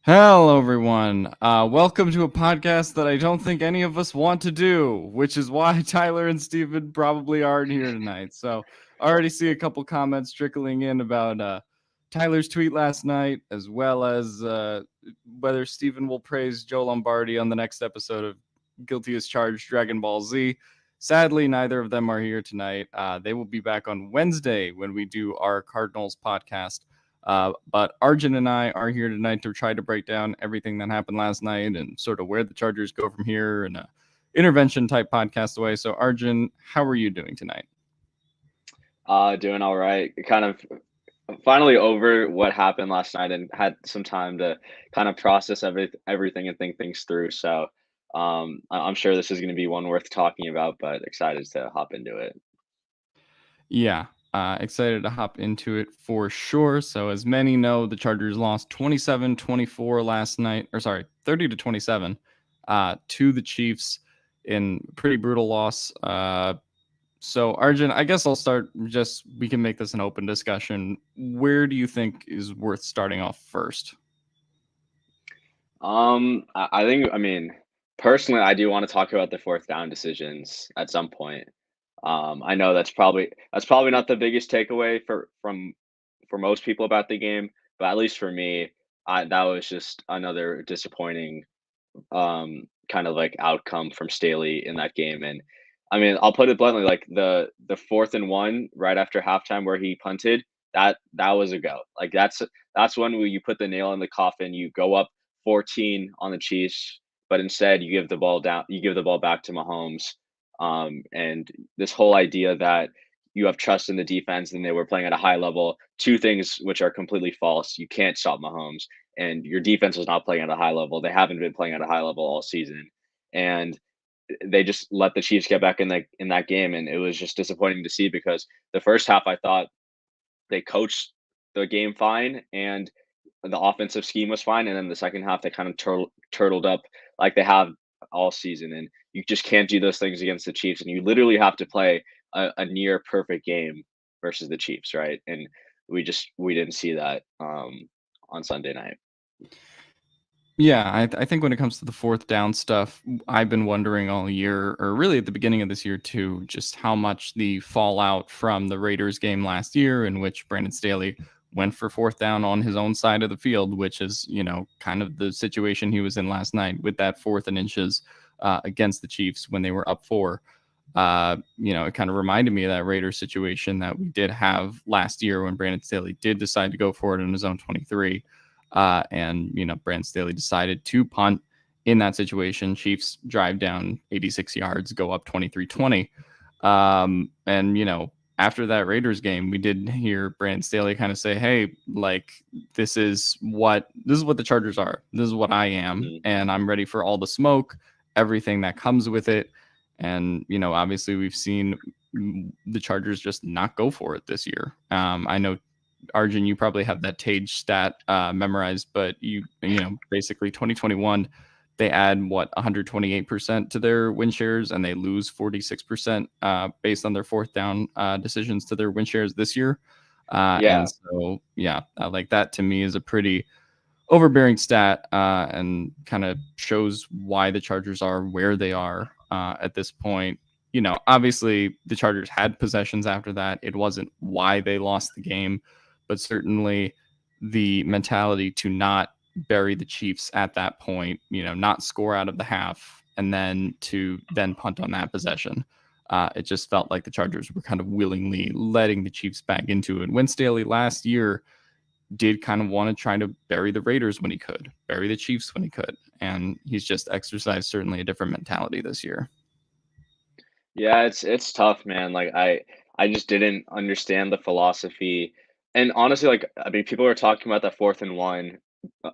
Hello, everyone. Welcome to a podcast that I don't think any of us want to do, which is why Tyler and Steven probably aren't here tonight. So, I already see a couple comments trickling in about Tyler's tweet last night, as well as whether Steven will praise Joe Lombardi on the next episode of Guilty as Charged Dragon Ball Z. Sadly, neither of them are here tonight. They will be back on Wednesday when we do our Cardinals podcast. But Arjun and I are here tonight to try to break down everything that happened last night and sort of where the Chargers go from here and a intervention type podcast away. So Arjun, how are you doing tonight? Doing all right. Kind of finally over what happened last night and had some time to kind of process everything and think things through. So I'm sure this is going to be one worth talking about, but excited to hop into it. Yeah, excited to hop into it for sure. So as many know, the Chargers lost 27-24 last night, or sorry, 30-27 to the Chiefs in pretty brutal loss. So, Arjun, I guess I'll start we can make this an open discussion. Where do you think is worth starting off first? I think, I mean, personally, I do want to talk about the fourth down decisions at some point. I know that's probably not the biggest takeaway for most people about the game, but at least for me, that was just another disappointing kind of like outcome from Staley in that game. And I mean, I'll put it bluntly, like the 4th and 1 right after halftime where he punted, that was a go. Like that's when you put the nail in the coffin. You go up 14 on the Chiefs, but instead you give the ball back to Mahomes. And this whole idea that you have trust in the defense and they were playing at a high level, two things which are completely false. You can't stop Mahomes and your defense was not playing at a high level. They haven't been playing at a high level all season, and they just let the Chiefs get back in that game, and it was just disappointing to see because the first half I thought they coached the game fine and the offensive scheme was fine, and then the second half they kind of turtled up like they have all season, and you just can't do those things against the Chiefs, and you literally have to play a near perfect game versus the Chiefs, right? And we didn't see that on Sunday night. Yeah, I think when it comes to the fourth down stuff, I've been wondering all year, or really at the beginning of this year too, just how much the fallout from the Raiders game last year, in which Brandon Staley went for fourth down on his own side of the field, which is, kind of the situation he was in last night with that 4th and inches against the Chiefs when they were up four. It kind of reminded me of that Raiders situation that we did have last year when Brandon Staley did decide to go for it in his own 23. Brandon Staley decided to punt in that situation. Chiefs drive down 86 yards, go up 23-20. After that Raiders game, we did hear Brandon Staley kind of say, "Hey, like this is what the Chargers are. This is what I am, Mhm. and I'm ready for all the smoke, everything that comes with it." And obviously, we've seen the Chargers just not go for it this year. I know, Arjun, you probably have that Tage stat memorized, but basically 2021, they add 128% to their win shares, and they lose 46% based on their fourth down decisions to their win shares this year. And Yeah. so, yeah, like that to me is a pretty overbearing stat and kind of shows why the Chargers are where they are at this point. Obviously the Chargers had possessions after that. It wasn't why they lost the game, but certainly the mentality to not bury the Chiefs at that point, not score out of the half and then to then punt on that possession. It just felt like the Chargers were kind of willingly letting the Chiefs back into it. When Staley last year did kind of want to try to bury the Raiders when he could, bury the Chiefs when he could. And he's just exercised certainly a different mentality this year. Yeah, it's tough, man. Like I just didn't understand the philosophy. And honestly, like I mean, people were talking about the 4th and 1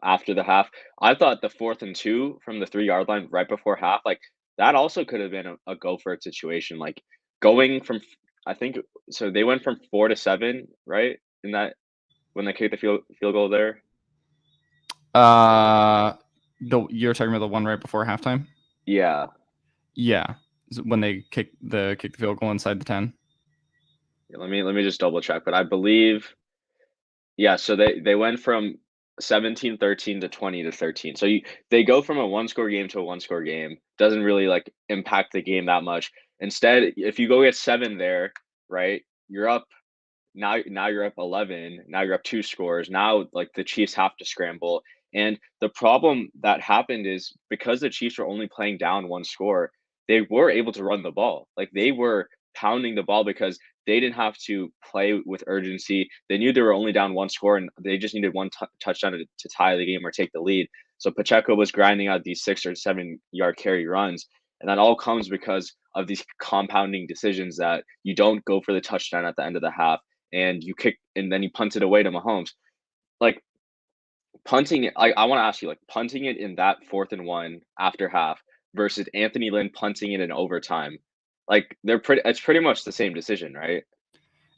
after the half. I thought the 4th and 2 from the 3 yard line right before half, like that also could have been a go for it situation. Like going from I think so they went from 4 to 7, right? In that when they kicked the field goal there. Uh, you're talking about the one right before halftime? Yeah. Yeah, when they kick the field goal inside the 10. Let me just double check, but I believe yeah, so they went from 17-13 to 20-13. So they go from a one-score game to a one-score game. Doesn't really like impact the game that much. Instead, if you go get 7 there, right? You're up now you're up 11. Now you're up 2 scores. Now like the Chiefs have to scramble. And the problem that happened is because the Chiefs were only playing down 1 score, they were able to run the ball. Like they were pounding the ball because they didn't have to play with urgency. They knew they were only down 1 score and they just needed one touchdown to tie the game or take the lead. So Pacheco was grinding out these 6 or 7 yard carry runs. And that all comes because of these compounding decisions that you don't go for the touchdown at the end of the half and you kick and then you punt it away to Mahomes. Like punting it, I want to ask you, like punting it in that 4th and 1 after half versus Anthony Lynn punting it in overtime. Like it's pretty much the same decision, right?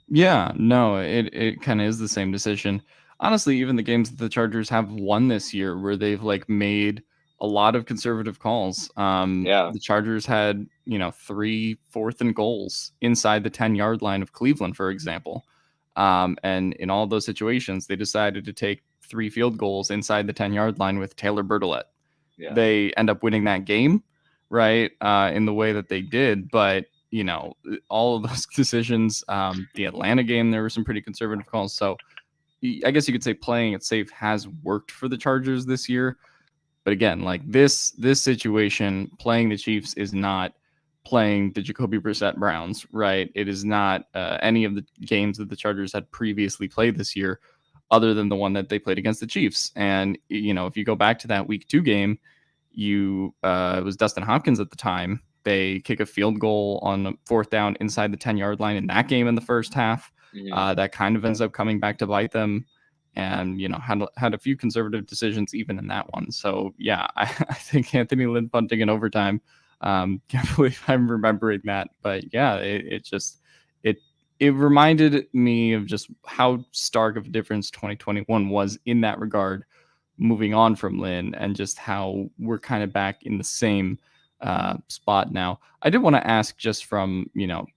Yeah, no, it kind of is the same decision. Honestly, even the games that the Chargers have won this year, where they've like made a lot of conservative calls. Yeah. The Chargers had 3 4th-and-goals inside the 10-yard line of Cleveland, for example. And in all those situations, they decided to take 3 field goals inside the 10-yard line with Taylor Bertolet. Yeah. They end up winning that game, right? In the way that they did, but all of those decisions, the Atlanta game, there were some pretty conservative calls. So I guess you could say playing it safe has worked for the Chargers this year. But again, like this situation, playing the Chiefs is not playing the Jacoby Brissett Browns, right? It is not any of the games that the Chargers had previously played this year, other than the one that they played against the Chiefs. And if you go back to that Week 2 game, it was Dustin Hopkins at the time. They kick a field goal on 4th down inside the 10-yard line in that game in the first half. That kind of ends up coming back to bite them, and had a few conservative decisions even in that one. So yeah, I think Anthony Lynn punting in overtime. Can't believe I'm remembering that, but yeah, it reminded me of just how stark of a difference 2021 was in that regard, moving on from Lynn, and just how we're kind of back in the same spot now. I did want to ask, just from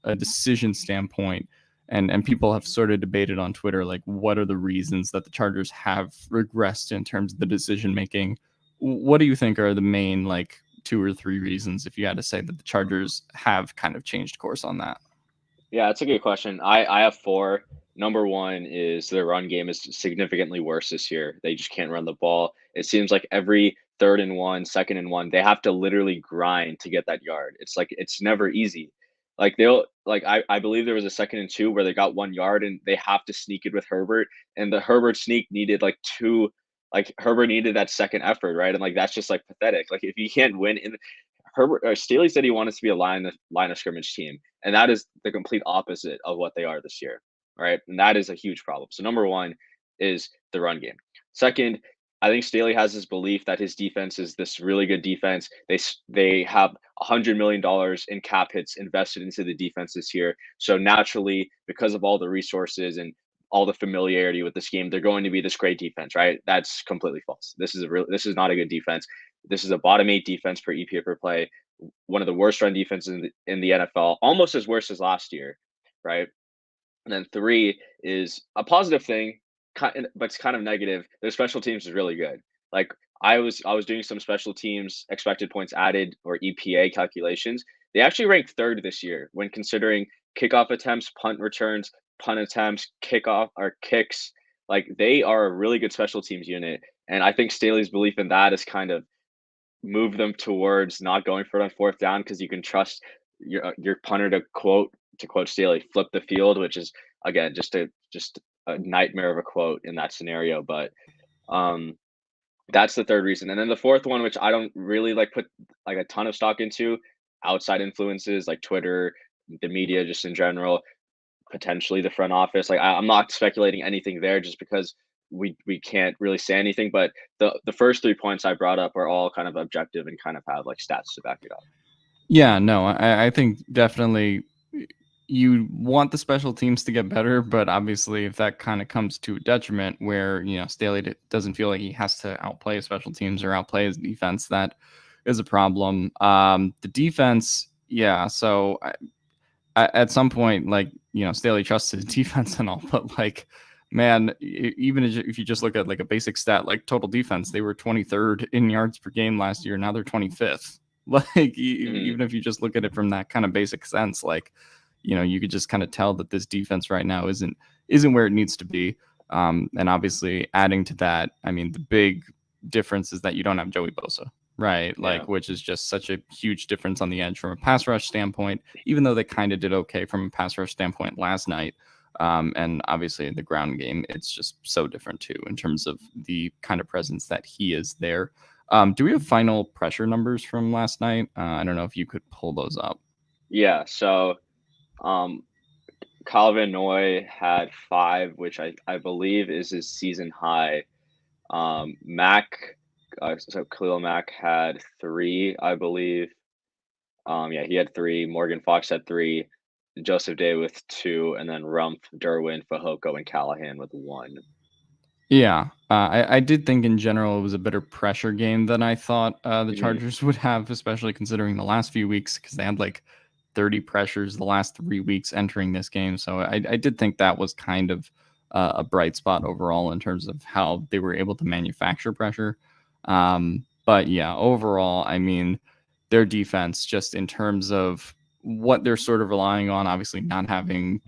a decision standpoint, and people have sort of debated on Twitter, like what are the reasons that the Chargers have regressed in terms of the decision making? What do you think are the main like 2 or 3 reasons, if you had to say, that the Chargers have kind of changed course on that? Yeah, it's a good question. I have 4. Number 1 is their run game is significantly worse this year. They just can't run the ball. It seems like every 3rd and 1, 2nd and 1, they have to literally grind to get that yard. It's like it's never easy. Like I believe there was a 2nd and 2 where they got 1 yard and they have to sneak it with Herbert, and the Herbert sneak needed like 2. Like Herbert needed that second effort, right? And like that's just like pathetic. Like if you can't win in Herbert or Staley said he wanted to be a line of scrimmage team, and that is the complete opposite of what they are this year, right? And that is a huge problem. So number 1 is the run game. Second, I think Staley has this belief that his defense is this really good defense. They have $100 million in cap hits invested into the defense this year. So naturally, because of all the resources and all the familiarity with this game, they're going to be this great defense, right? That's completely false. This is not a good defense. This is a bottom 8 defense per EPA per play, one of the worst run defenses in the NFL, almost as worse as last year, right? And then 3 is a positive thing, but it's kind of negative. Their special teams is really good. Like I was doing some special teams expected points added or EPA calculations. They actually ranked 3rd this year when considering kickoff attempts, punt returns, punt attempts, kickoff or kicks. Like they are a really good special teams unit, and I think Staley's belief in that is kind of move them towards not going for it on 4th down because you can trust your punter to quote Staley, flip the field, which is again just a nightmare of a quote in that scenario. But that's the 3rd reason. And then the 4th one, which I don't really like put like a ton of stock into, outside influences like Twitter, the media just in general, potentially the front office. Like I'm not speculating anything there just because we can't really say anything. But the first 3 points I brought up are all kind of objective and kind of have like stats to back it up. Yeah, no, I think definitely you want the special teams to get better, but obviously if that kind of comes to a detriment where, Staley doesn't feel like he has to outplay his special teams or outplay his defense, that is a problem. The defense, yeah, so at some point, like, Staley trusts his defense and all, but like, man, even if you just look at like a basic stat like total defense, they were 23rd in yards per game last year. Now they're 25th. Like even if you just look at it from that kind of basic sense, like, you know, you could just kind of tell that this defense right now isn't where it needs to be. And obviously adding to that, I mean, the big difference is that you don't have Joey Bosa, right? Like, Yeah. which is just such a huge difference on the edge from a pass rush standpoint, even though they kind of did okay from a pass rush standpoint last night. And obviously in the ground game, it's just so different too, in terms of the kind of presence that he is there. Do we have final pressure numbers from last night? I don't know if you could pull those up. Yeah. So, Calvin Noy had 5, which I believe is his season high. So Khalil Mack had 3, I believe. Yeah, he had 3. Morgan Fox had 3. Joseph Day with 2, and then Rumph, Derwin, Fehoko, and Callahan with 1. Yeah, I did think in general it was a better pressure game than I thought the Chargers would have, especially considering the last few weeks, because they had like 30 pressures the last 3 weeks entering this game. So I did think that was kind of a bright spot overall in terms of how they were able to manufacture pressure. But yeah, overall, I mean, their defense, just in terms of what they're sort of relying on, obviously not having,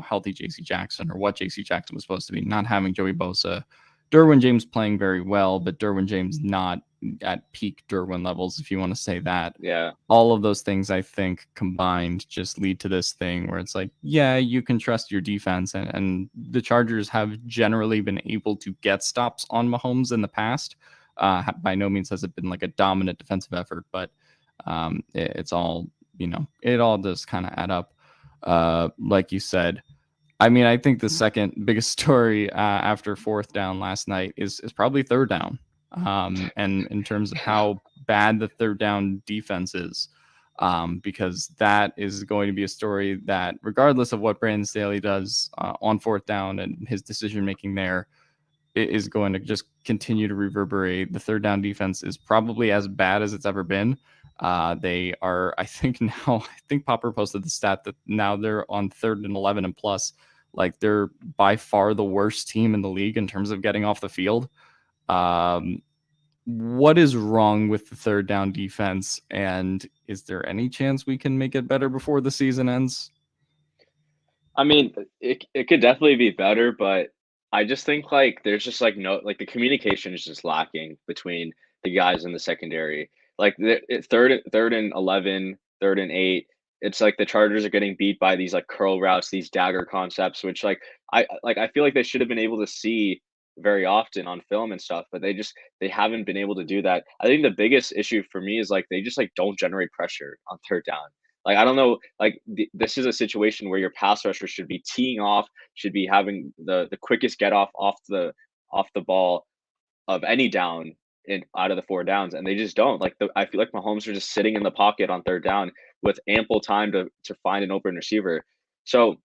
healthy JC Jackson, or what JC Jackson was supposed to be, not having Joey Bosa, Derwin James playing very well, but Derwin James not at peak Derwin levels, if you want to say that. Yeah. All of those things, I think, combined just lead to this thing where it's like, yeah, you can trust your defense. And the Chargers have generally been able to get stops on Mahomes in the past. By no means has it been like a dominant defensive effort, but it's all, it all does kind of add up. Like you said, I mean, I think the second biggest story after fourth down last night is probably third down. And in terms of how bad the third down defense is, because that is going to be a story that, regardless of what Brandon Staley does on fourth down and his decision making there, it is going to just continue to reverberate. The third down defense is probably as bad as it's ever been. They are, I think Popper posted the stat that now they're on 3rd and 11 and plus. Like, they're by far the worst team in the league in terms of getting off the field. What is wrong with the third down defense, and is there any chance we can make it better before the season ends? I mean, it could definitely be better, but I just think like there's just like no, like the communication is just lacking between the guys in the secondary. Like third and 11, 3rd and 8. It's like the Chargers are getting beat by these like curl routes, these dagger concepts, which I feel like they should have been able to see very often on film and stuff, but they haven't been able to do that. I think the biggest issue for me is like they just like don't generate pressure on third down. Like, I don't know, like this is a situation where your pass rusher should be teeing off, should be having the quickest get off the ball of any down in out of the 4 downs, and they just don't. Like, I feel like Mahomes are just sitting in the pocket on third down with ample time to find an open receiver. So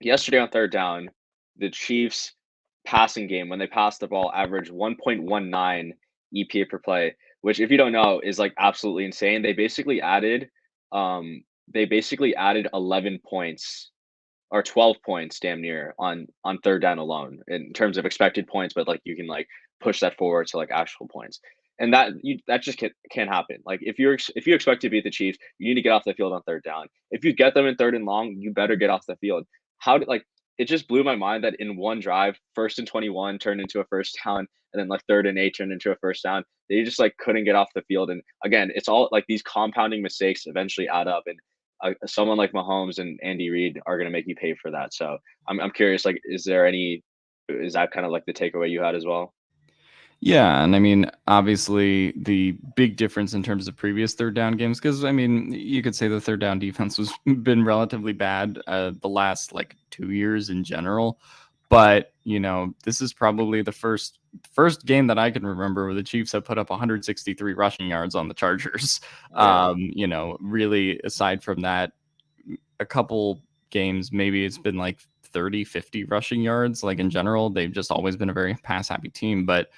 yesterday on third down, the Chiefs passing game, when they passed the ball, averaged 1.19 EPA per play, which, if you don't know, is like absolutely insane. They basically added 11 points or 12 points damn near on third down alone in terms of expected points, but like you can like push that forward to like actual points. And that just can't happen. Like, if you expect to beat the Chiefs, you need to get off the field on third down. If you get them in 3rd and long, you better get off the field. How did like It just blew my mind that in one drive, 1st and 21 turned into a first down, and then like 3rd and 8 turned into a first down. They just like couldn't get off the field. And again, it's all like these compounding mistakes eventually add up, and someone like Mahomes and Andy Reid are going to make you pay for that. So I'm curious, like, is that kind of like the takeaway you had as well? Yeah, and I mean, obviously, the big difference in terms of previous third down games, because I mean, you could say the third down defense was been relatively bad the last like 2 years in general, but this is probably the first game that I can remember where the Chiefs have put up 163 rushing yards on the Chargers. Yeah. Really, aside from that, a couple games, maybe it's been like 30, 50 rushing yards. Like, in general, they've just always been a very pass happy team, but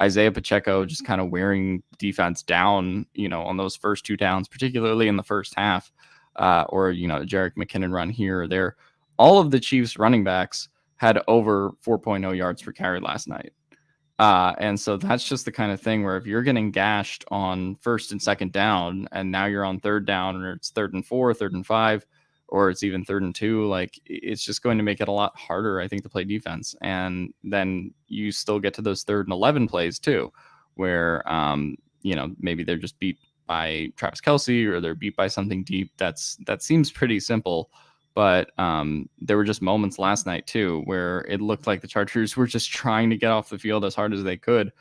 Isaiah Pacheco just kind of wearing defense down, on those first 2 downs, particularly in the first half, or, Jerick McKinnon run here or there. All of the Chiefs running backs had over 4.0 yards per carry last night. And so that's just the kind of thing where if you're getting gashed on first and second down, and now you're on third down, or it's 3rd and 4, 3rd and 5, or it's even 3rd and 2, like it's just going to make it a lot harder, I think, to play defense. And then you still get to those 3rd and 11 plays too, where maybe they're just beat by Travis Kelce, or they're beat by something deep. That seems pretty simple. But there were just moments last night, too, where it looked like the Chargers were just trying to get off the field as hard as they could.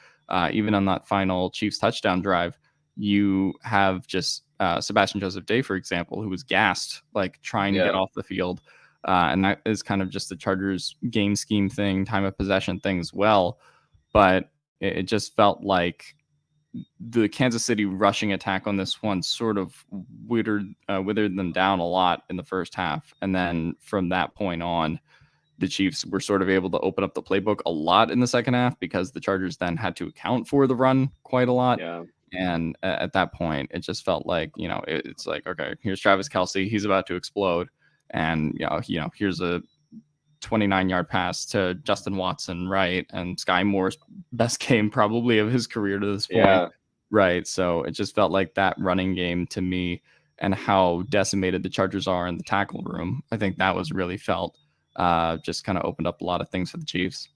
Even on that final Chiefs touchdown drive, you have just Sebastian Joseph Day, for example, who was gassed, like trying to get off the field. And that is kind of just the Chargers game scheme thing, time of possession thing as well. But it just felt like the Kansas City rushing attack on this one sort of withered them down a lot in the first half. And then from that point on, the Chiefs were sort of able to open up the playbook a lot in the second half, because the Chargers then had to account for the run quite a lot. Yeah. And at that point, it just felt like, it's like, okay, here's Travis Kelce. He's about to explode. And, here's a 29-yard pass to Justin Watson, right? And Sky Moore's best game probably of his career to this point. Yeah. Right. So it just felt like that running game to me, and how decimated the Chargers are in the tackle room, I think that was really felt. Just kind of opened up a lot of things for the Chiefs.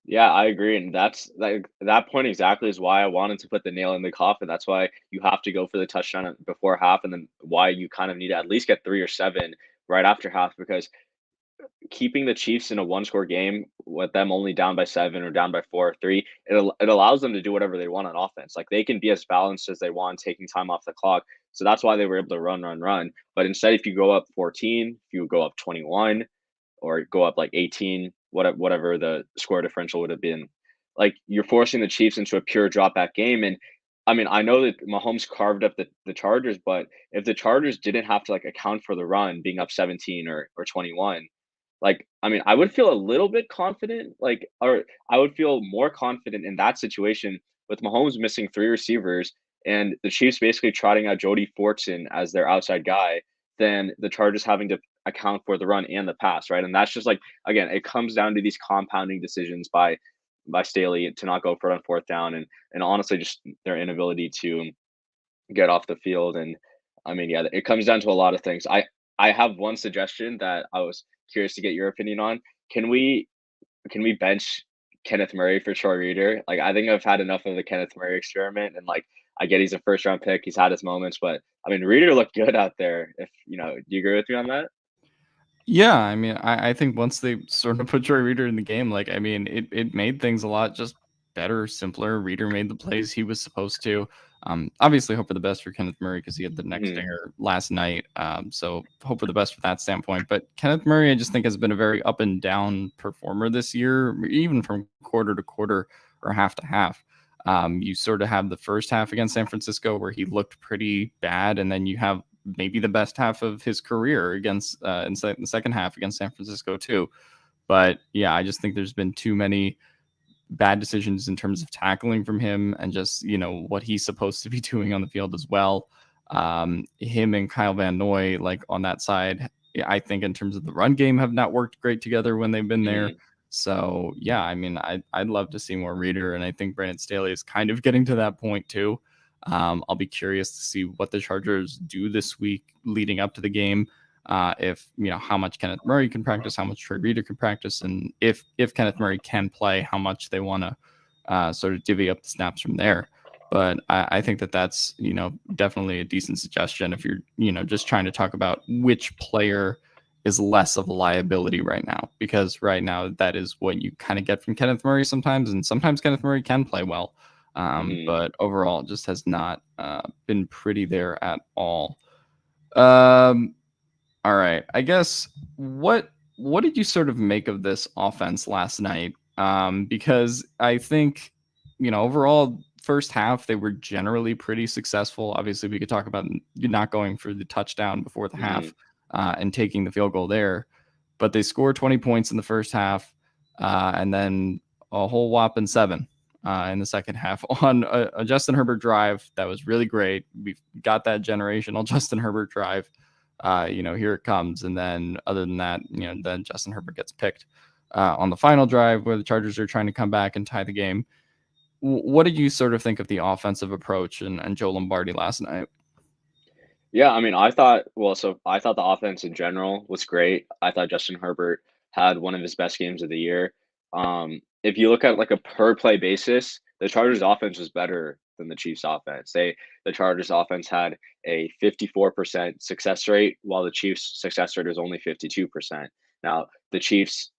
Yeah, I agree, and that's like that point exactly is why I wanted to put the nail in the coffin. That's why you have to go for the touchdown before half, and then why you kind of need to at least get 3 or 7 right after half, because keeping the Chiefs in a one-score game with them only down by 7 or down by 4 or 3, it allows them to do whatever they want on offense. Like, they can be as balanced as they want, taking time off the clock. So that's why they were able to run. But instead, if you go up 14, if you go up 21, or go up like 18, whatever the score differential would have been, like, you're forcing the Chiefs into a pure drop back game. And I mean, I know that Mahomes carved up the Chargers, but if the Chargers didn't have to like account for the run being up 17 or 21, like, I mean, I would feel a little bit confident, like, or I would feel more confident in that situation with Mahomes missing 3 receivers and the Chiefs basically trotting out Jody Fortson as their outside guy, than the Chargers having to account for the run and the pass, right? And that's just like, again, it comes down to these compounding decisions by Staley to not go for it on 4th down, and honestly just their inability to get off the field. And I mean, yeah, it comes down to a lot of things. I have one suggestion that I was curious to get your opinion on. Can we bench Kenneth Murray for Troy Reader? Like, I think I've had enough of the Kenneth Murray experiment, and like, I get he's a first round pick. He's had his moments, but I mean, Reader looked good out there. If do you agree with me on that? Yeah, I mean, I think once they sort of put Troy Reader in the game, like, I mean, it made things a lot just better, simpler. Reader made the plays he was supposed to. Obviously, hope for the best for Kenneth Murray, because he had the next stinger last night. So hope for the best from that standpoint. But Kenneth Murray, I just think, has been a very up and down performer this year, even from quarter to quarter or half to half. You sort of have the first half against San Francisco where he looked pretty bad, and then you have maybe the best half of his career against in the second half against San Francisco too. But yeah, I just think there's been too many bad decisions in terms of tackling from him, and just what he's supposed to be doing on the field as well. Him and Kyle Van Noy, like, on that side, I think in terms of the run game, have not worked great together when they've been there. So yeah, I mean, I'd love to see more Reader, and I think Brandon Staley is kind of getting to that point too. I'll be curious to see what the Chargers do this week leading up to the game. If how much Kenneth Murray can practice, how much Troy Reader can practice, and if Kenneth Murray can play, how much they want to sort of divvy up the snaps from there. But I think that's definitely a decent suggestion if you're just trying to talk about which player is less of a liability right now, because right now that is what you kind of get from Kenneth Murray sometimes, and sometimes Kenneth Murray can play well. But overall, it just has not been pretty there at all. All right, I guess what did you sort of make of this offense last night? Because I think overall, first half they were generally pretty successful. Obviously, we could talk about not going for the touchdown before the half and taking the field goal there, but they scored 20 points in the first half, and then a whole whopping 7 in the second half on a Justin Herbert drive that was really great. We've got that generational Justin Herbert drive Here it comes. And then other than that, then Justin Herbert gets picked on the final drive where the Chargers are trying to come back and tie the game. What did you sort of think of the offensive approach and Joe Lombardi last night? Yeah, I mean, I thought the offense in general was great. I thought Justin Herbert had one of his best games of the year. If you look at like a per play basis, the Chargers offense was better than the Chiefs offense. The Chargers offense had a 54% success rate, while the Chiefs success rate was only 52%. Now, the Chiefs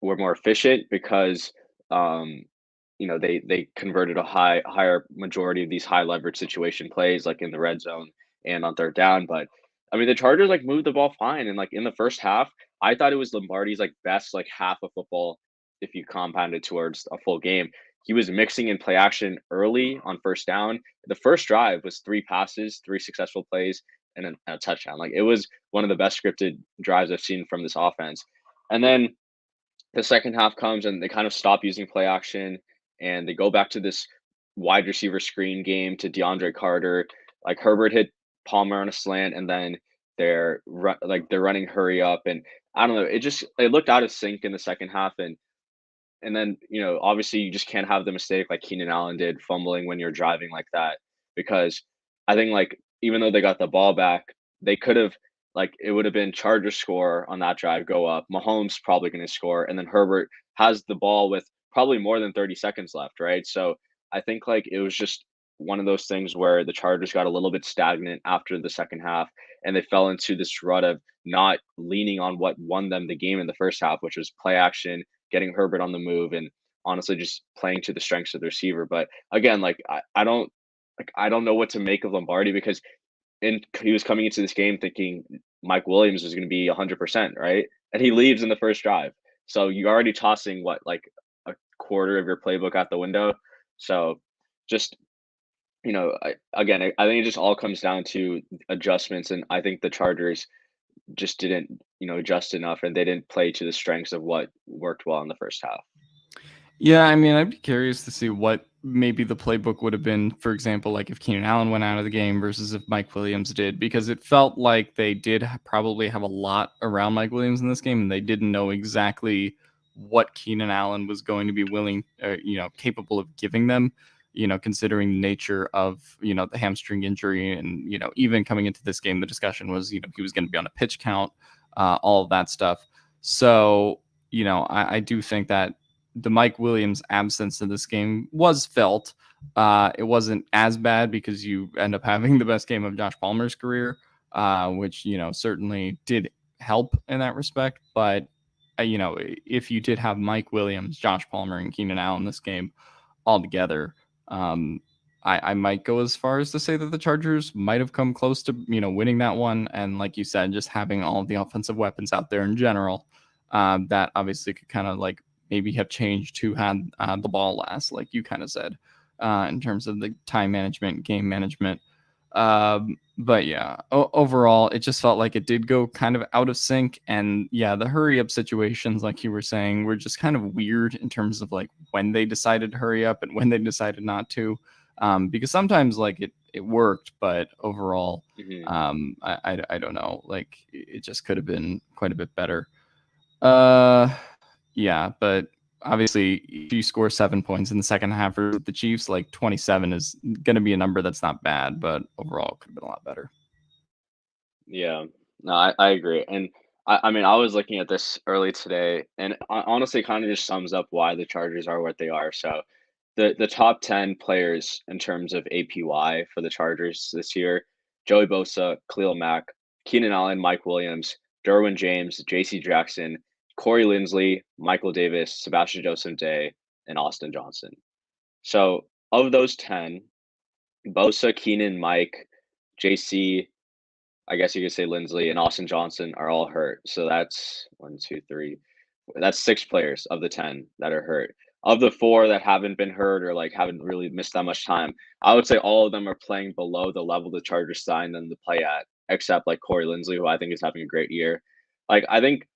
were more efficient because they converted a higher majority of these high leverage situation plays like in the red zone and on third down. But I mean, the Chargers like moved the ball fine, and like in the first half, I thought it was Lombardi's like best like half of football if you compound it towards a full game. He was mixing in play action early on first down. The first drive was three passes, three successful plays, and a touchdown. Like it was one of the best scripted drives I've seen from this offense. And then the second half comes and they kind of stop using play action and they go back to this wide receiver screen game to DeAndre Carter. Like Herbert hit Palmer on a slant, and then they're running hurry up, and I don't know. It looked out of sync in the second half, and then obviously you just can't have the mistake like Keenan Allen did, fumbling when you're driving like that, because I think like even though they got the ball back, they could have like it would have been Chargers score on that drive, go up. Mahomes probably going to score, and then Herbert has the ball with probably more than 30 seconds left, right? So I think like it was just one of those things where the Chargers got a little bit stagnant after the second half, and they fell into this rut of not leaning on what won them the game in the first half, which was play action, getting Herbert on the move, and honestly just playing to the strengths of the receiver. But again, I don't know what to make of Lombardi, because he was coming into this game thinking Mike Williams was going to be 100%, right? And he leaves in the first drive. So you're already tossing what, like a quarter of your playbook out the window. So just, I think it just all comes down to adjustments. And I think the Chargers just didn't, adjust enough, and they didn't play to the strengths of what worked well in the first half. Yeah, I mean, I'd be curious to see what maybe the playbook would have been, for example, like if Keenan Allen went out of the game versus if Mike Williams did, because it felt like they did probably have a lot around Mike Williams in this game, and they didn't know exactly what Keenan Allen was going to be willing, capable of giving them, considering the nature of, the hamstring injury. And, even coming into this game, the discussion was, he was going to be on a pitch count, all of that stuff. So, I do think that the Mike Williams absence in this game was felt. It wasn't as bad because you end up having the best game of Josh Palmer's career, which, certainly did help in that respect. But, if you did have Mike Williams, Josh Palmer, and Keenan Allen this game all together, I might go as far as to say that the Chargers might have come close to, winning that one. And like you said, just having all of the offensive weapons out there in general, that obviously could kind of like maybe have changed who had the ball last, like you kind of said, in terms of the time management, game management. But yeah, overall, it just felt like it did go kind of out of sync. And yeah, the hurry up situations, like you were saying, were just kind of weird in terms of like when they decided to hurry up and when they decided not to. Because sometimes like it worked, but overall, I don't know, like it just could have been quite a bit better. Yeah, but obviously, if you score 7 points in the second half for the Chiefs, like 27 is going to be a number that's not bad, but overall, it could have been a lot better. Yeah, no, I agree. And I mean, I was looking at this early today, and honestly, kind of just sums up why the Chargers are what they are. So, the top 10 players in terms of APY for the Chargers this year: Joey Bosa, Khalil Mack, Keenan Allen, Mike Williams, Derwin James, J.C. Jackson, Corey Linsley, Michael Davis, Sebastian Joseph Day, and Austin Johnson. So, of those 10, Bosa, Keenan, Mike, JC, I guess you could say Linsley, and Austin Johnson are all hurt. So that's one, two, three. That's six players of the 10 that are hurt. Of the four that haven't been hurt or like haven't really missed that much time, I would say all of them are playing below the level the Chargers signed them to play at, except like Corey Linsley, who I think is having a great year. Like I think,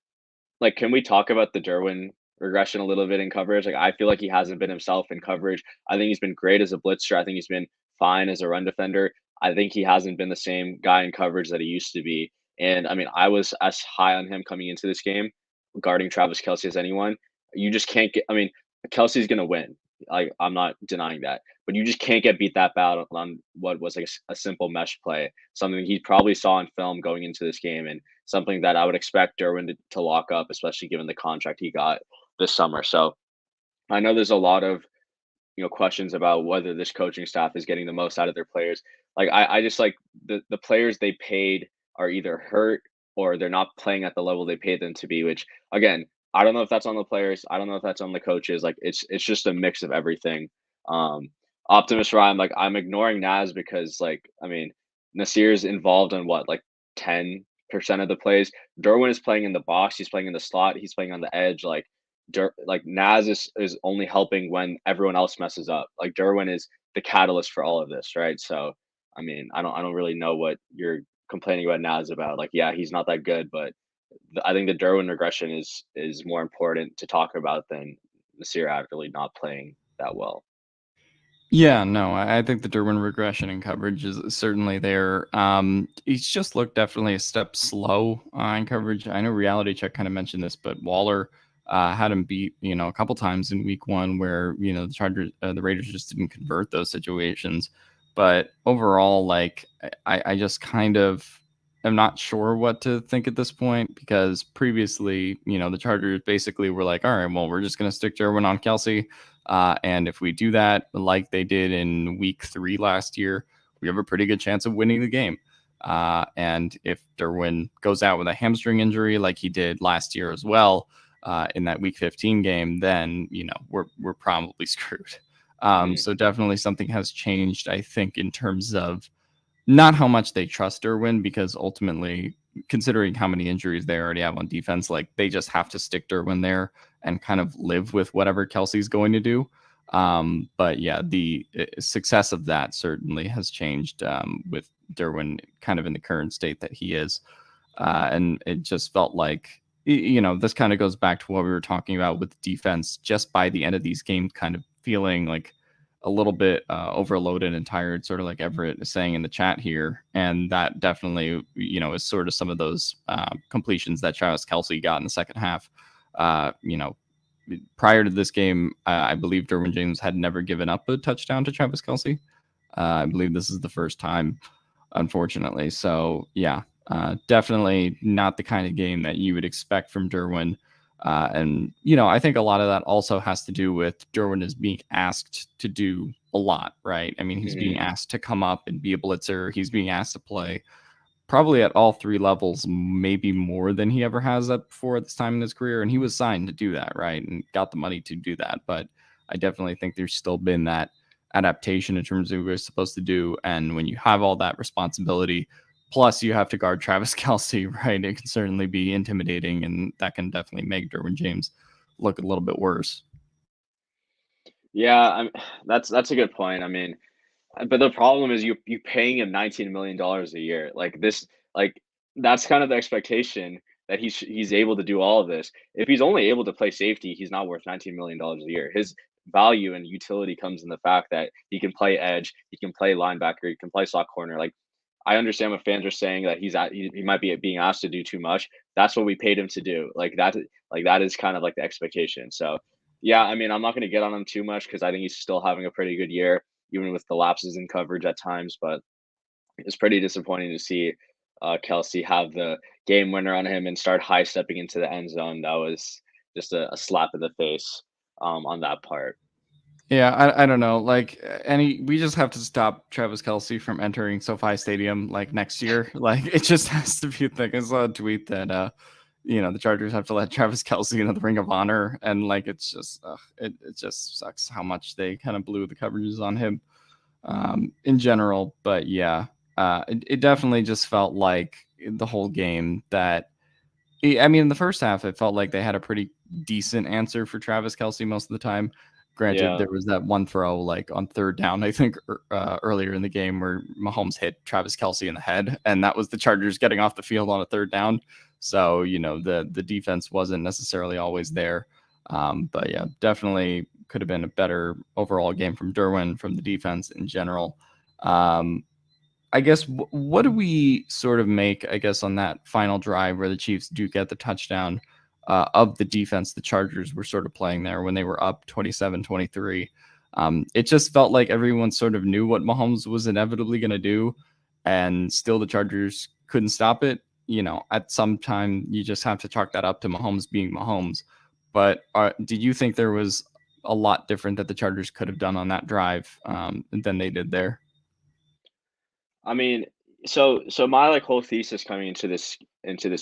like, can we talk about the Derwin regression a little bit in coverage? Like I feel like he hasn't been himself in coverage. I think he's been great as a blitzer. I think he's been fine as a run defender. I think he hasn't been the same guy in coverage that he used to be. And I mean, I was as high on him coming into this game regarding Travis Kelce as anyone. You just can't get. I mean, Kelsey's gonna win. Like I'm not denying that, but you just can't get beat that bad on what was like a simple mesh play. Something he probably saw in film going into this game, and something that I would expect Derwin to lock up, especially given the contract he got this summer. So I know there's a lot of questions about whether this coaching staff is getting the most out of their players. Like I just like the players they paid are either hurt or they're not playing at the level they paid them to be, which again, I don't know if that's on the players. I don't know if that's on the coaches. Like it's just a mix of everything. Um Optimus Ryan, like I'm ignoring Naz because like I mean Nasir's involved in what, like 10% of the plays. Derwin is playing in the box, he's playing in the slot, he's playing on the edge. Like Naz is only helping when everyone else messes up. Like Derwin is the catalyst for all of this, right? So I mean, I don't really know what you're complaining about Naz about. Like, yeah, he's not that good, but I think the Derwin regression is more important to talk about than Nasir actually not playing that well. Yeah, no, I think the Derwin regression in coverage is certainly there. He's just looked definitely a step slow in coverage. I know Reality Check kind of mentioned this, but Waller had him beat, a couple times in week one where, the Raiders just didn't convert those situations. But overall, like, I just kind of am not sure what to think at this point because previously, the Chargers basically were like, all right, well, we're just going to stick Derwin on Kelsey. And if we do that like they did in week 3 last year, we have a pretty good chance of winning the game. And if Derwin goes out with a hamstring injury like he did last year as well in that week 15 game, then, we're probably screwed. Mhm. So definitely something has changed, I think, in terms of not how much they trust Derwin, because ultimately, considering how many injuries they already have on defense, like they just have to stick Derwin there and kind of live with whatever Kelsey's going to do. But yeah, the success of that certainly has changed with Derwin kind of in the current state that he is. And it just felt like, this kind of goes back to what we were talking about with defense, just by the end of these games, kind of feeling like a little bit overloaded and tired, sort of like Everett is saying in the chat here. And that definitely, is sort of some of those completions that Travis Kelce got in the second half. Uh, you know, Prior to this game, I believe Derwin James had never given up a touchdown to Travis Kelce. I believe this is the first time, unfortunately. So yeah, definitely not the kind of game that you would expect from Derwin. And I think a lot of that also has to do with Derwin is being asked to do a lot, right? I mean, he's being Mhm. asked to come up and be a blitzer. He's being asked to play probably at all 3 levels, maybe more than he ever has at before at this time in his career. And he was signed to do that, right? And got the money to do that. But I definitely think there's still been that adaptation in terms of what we're supposed to do. And when you have all that responsibility, plus you have to guard Travis Kelce, right? It can certainly be intimidating, and that can definitely make Derwin James look a little bit worse. Yeah, that's a good point. I mean, but the problem is you paying him $19 million a year. Like this, like that's kind of the expectation that he's able to do all of this. If he's only able to play safety, he's not worth $19 million a year. His value and utility comes in the fact that he can play edge, he can play linebacker, he can play slot corner. Like I understand what fans are saying that he might be being asked to do too much. That's what we paid him to do. Like that is kind of like the expectation. So yeah, I mean, I'm not going to get on him too much because I think he's still having a pretty good year, even with the lapses in coverage at times. But it's pretty disappointing to see Kelsey have the game winner on him and start high stepping into the end zone. That was just a slap in the face on that part. Yeah, I don't know. Like we just have to stop Travis Kelce from entering SoFi Stadium like next year. Like it just has to be a thing. I saw a tweet that the Chargers have to let Travis Kelce into the Ring of Honor, and like it's just it just sucks how much they kind of blew the coverages on him in general. But yeah, it definitely just felt like the whole game that I mean, in the first half, it felt like they had a pretty decent answer for Travis Kelce most of the time. Granted, Yeah. there was that one throw like on third down, I think, earlier in the game where Mahomes hit Travis Kelce in the head, and that was the Chargers getting off the field on a third down. So the defense wasn't necessarily always there, but yeah, definitely could have been a better overall game from Derwin, from the defense in general. Um, I guess what do we sort of make, I guess, on that final drive where the Chiefs do get the touchdown of the defense the Chargers were sort of playing there when they were up 27-23. It just felt like everyone sort of knew what Mahomes was inevitably going to do, and still the Chargers couldn't stop it. At some time, you just have to chalk that up to Mahomes being Mahomes. But did you think there was a lot different that the Chargers could have done on that drive than they did there? I mean, so my like whole thesis coming into this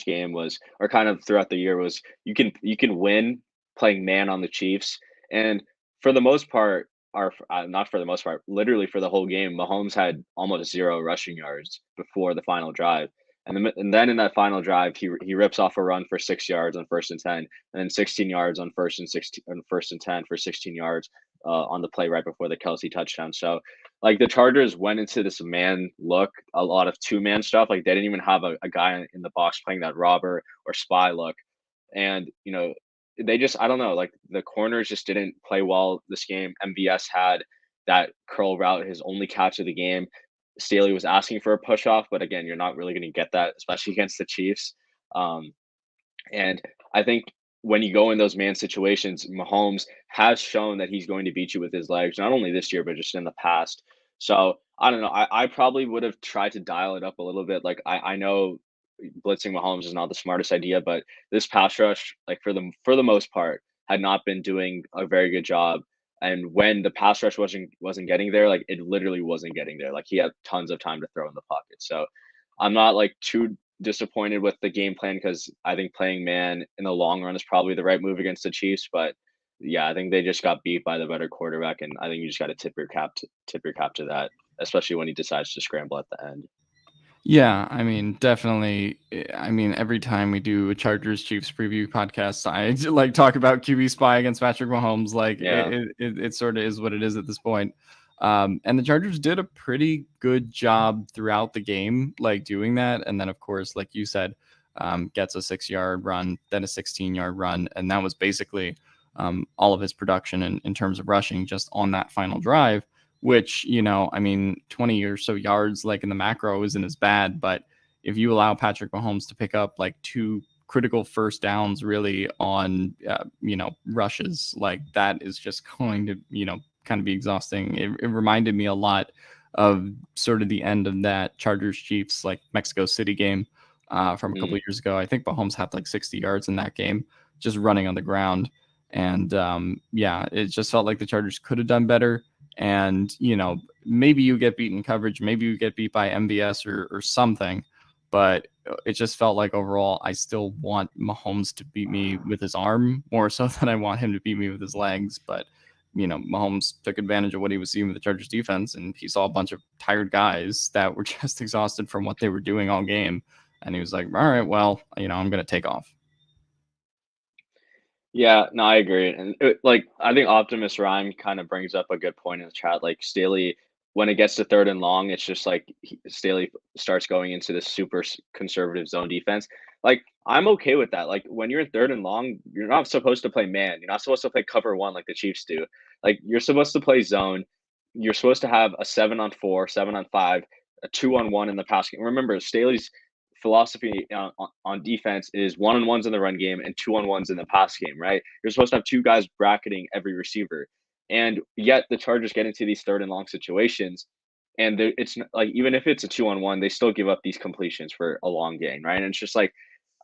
game was, or kind of throughout the year was, you can win playing man on the Chiefs, and for the most part, or not for the most part, literally for the whole game, Mahomes had almost zero rushing yards before the final drive, and then in that final drive, he rips off a run for 6 yards on 1st and 10, and then 16 yards on 1st and 10 for 16 yards on the play right before the Kelsey touchdown. So like the Chargers went into this man look, a lot of two-man stuff. Like they didn't even have a guy in the box playing that robber or spy look. And they just, I don't know, like the corners just didn't play well this game. MVS had that curl route, his only catch of the game. Staley was asking for a push off, but again, you're not really going to get that, especially against the Chiefs. Um, and I think when you go in those man situations, Mahomes has shown that he's going to beat you with his legs, not only this year, but just in the past. So I don't know. I probably would have tried to dial it up a little bit. Like I know blitzing Mahomes is not the smartest idea, but this pass rush, like for the most part, had not been doing a very good job. And when the pass rush wasn't getting there, like it literally wasn't getting there. Like he had tons of time to throw in the pocket. So I'm not like too disappointed with the game plan because I think playing man in the long run is probably the right move against the Chiefs. But yeah, I think they just got beat by the better quarterback, and I think you just got to tip your cap to that, especially when he decides to scramble at the end. Yeah, I mean, definitely. I mean, every time we do a Chargers Chiefs preview podcast, I like talk about QB spy against Patrick Mahomes. Like Yeah. it sort of is what it is at this point. And the Chargers did a pretty good job throughout the game, like doing that. And then, of course, like you said, gets a 6-yard run, then a 16-yard run, and that was basically all of his production in terms of rushing just on that final drive, which, I mean, 20 or so yards like in the macro isn't as bad, but if you allow Patrick Mahomes to pick up like two critical first downs really on, rushes, like that is just going to, kind of be exhausting. It reminded me a lot of sort of the end of that Chargers-Chiefs like Mexico City game from a couple Mhm. of years ago. I think Mahomes had like 60 yards in that game just running on the ground. And yeah, it just felt like the Chargers could have done better. And, maybe you get beat in coverage, maybe you get beat by MVS or something. But it just felt like overall, I still want Mahomes to beat me with his arm more so than I want him to beat me with his legs. But, Mahomes took advantage of what he was seeing with the Chargers defense, and he saw a bunch of tired guys that were just exhausted from what they were doing all game. And he was like, all right, well, I'm going to take off. Yeah, no, I agree, and like I think Optimus Rhyme kind of brings up a good point in the chat. Like Staley, when it gets to 3rd and long, it's just like Staley starts going into this super conservative zone defense. Like I'm okay with that. Like when you're in 3rd and long, you're not supposed to play man. You're not supposed to play cover one like the Chiefs do. Like you're supposed to play zone. You're supposed to have a 7-on-4, 7-on-5, a 2-on-1 in the pass game. Remember, Staley's philosophy on defense is 1-on-ones in the run game and 2-on-ones in the pass game, right? You're supposed to have two guys bracketing every receiver. And yet the Chargers get into these 3rd and long situations. And it's like, even if it's a 2-on-1, they still give up these completions for a long gain, right? And it's just like,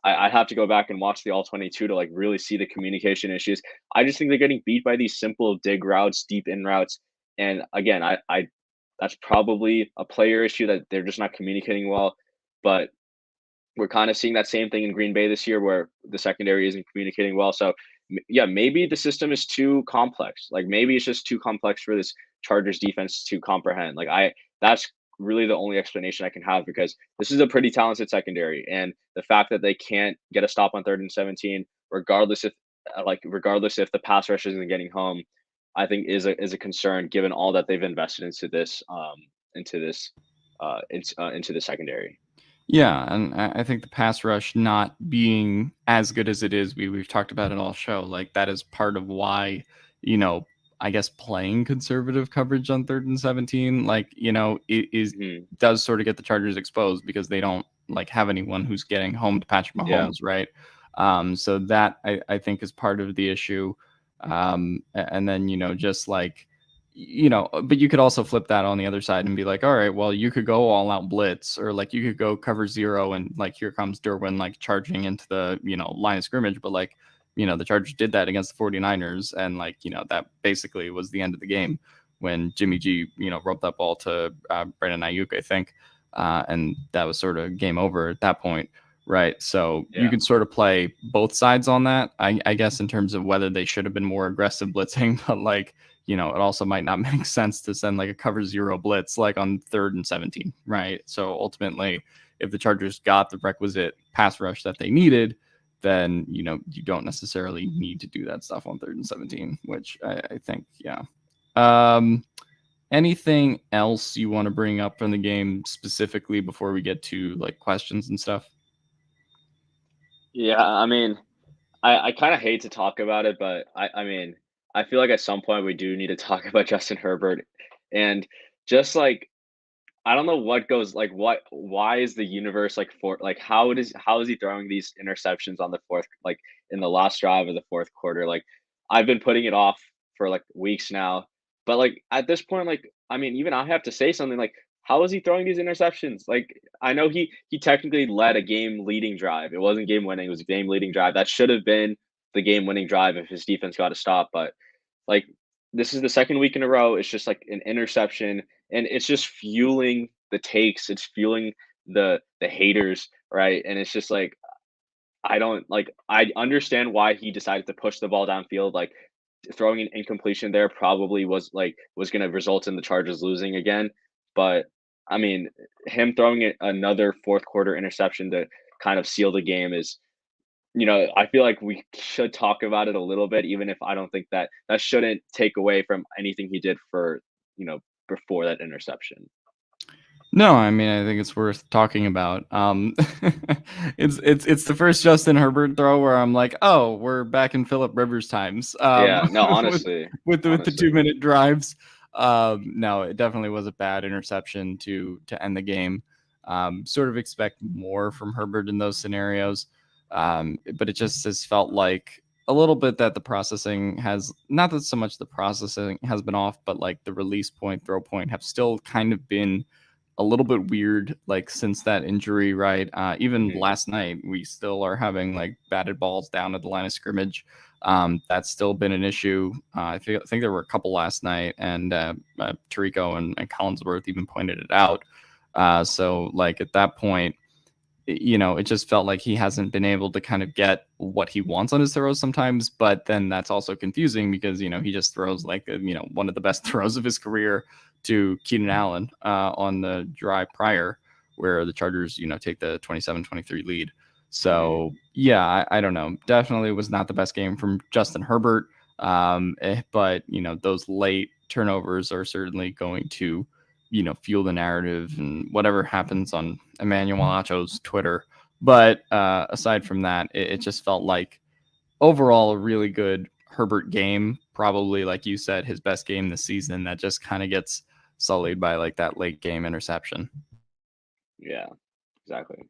I have to go back and watch the all 22 to like really see the communication issues. I just think they're getting beat by these simple dig routes, deep in routes. And again, I that's probably a player issue that they're just not communicating well. But we're kind of seeing that same thing in Green Bay this year where the secondary isn't communicating well. So, yeah, maybe the system is too complex. Like maybe it's just too complex for this Chargers defense to comprehend. That's really the only explanation I can have because this is a pretty talented secondary, and the fact that they can't get a stop on 3rd and 17, regardless if the pass rush isn't getting home, I think is a concern given all that they've invested into this into the secondary. Yeah, and I think the pass rush not being as good as it is, we've talked about it all show. Like that is part of why, you know, I guess, playing conservative coverage on 3rd and 17, like, it Mhm. does sort of get the Chargers exposed because they don't like have anyone who's getting home to Patrick Yeah. Mahomes, right? So that I think is part of the issue. And then, just like, but you could also flip that on the other side and be like, all right, well, you could go all out blitz, or like you could go cover 0 and like here comes Derwin like charging into the, line of scrimmage. But like, the Chargers did that against the 49ers. And like, that basically was the end of the game when Jimmy G, roped that ball to Brandon Ayuk, I think. And that was sort of game over at that point. Right. So you Yeah. can sort of play both sides on that, I guess, in terms of whether they should have been more aggressive blitzing, but like, it also might not make sense to send like a cover 0 blitz like on 3rd and 17. Right. So ultimately, if the Chargers got the requisite pass rush that they needed, then, you don't necessarily need to do that stuff on 3rd and 17, which I think, yeah. Anything else you want to bring up from the game specifically before we get to like questions and stuff? Yeah, I mean, I kinda hate to talk about it, but I mean, I feel like at some point we do need to talk about Justin Herbert, and just, like, I don't know what goes like, why is the universe, like, for like, how is he throwing these interceptions on the 4th like, in the last drive of the 4th quarter? Like, I've been putting it off for, like, weeks now, but, like, at this point, like, I mean, even I have to say something, like, how is he throwing these interceptions? Like, I know he technically led a game-leading drive. It wasn't game-winning, it was a game-leading drive. That should have been the game-winning drive if his defense got a stop, but, like, this is the 2nd week in a row, it's just, like, an interception, and it's just fueling the takes, it's fueling the haters, right? And it's just like I don't like I understand why he decided to push the ball downfield, like throwing an incompletion there probably was going to result in the Chargers losing again, but I mean, him throwing another 4th quarter interception to kind of seal the game is I feel like we should talk about it a little bit, even if I don't think that shouldn't take away from anything he did for, before that interception. No, I mean, I think it's worth talking about. It's the first Justin Herbert throw where I'm like, oh, we're back in Philip Rivers times. Yeah, no, With honestly, with the honestly. 2-minute drives. No, it definitely was a bad interception to end the game. Sort of expect more from Herbert in those scenarios, but it just has felt like a little bit that the processing has, not that so much the processing has been off, but like the release point, throw point have still kind of been a little bit weird, like since that injury, right? Even Mhm. last night, we still are having like batted balls down at the line of scrimmage. That's still been an issue. I think there were a couple last night, and Tarico and Collinsworth even pointed it out. So, like at that point, it just felt like he hasn't been able to kind of get what he wants on his throws sometimes. But then that's also confusing because, he just throws like, one of the best throws of his career to Keenan Allen on the drive prior, where the Chargers, take the 27-23 lead. Mhm. So, yeah, I don't know. Definitely was not the best game from Justin Herbert. But, those late turnovers are certainly going to fuel the narrative and whatever happens on Emmanuel Acho's Twitter. But aside from that, it just felt like overall a really good Herbert game. Probably, like you said, his best game this season. That just kind of gets sullied by like that late game interception. Yeah, exactly.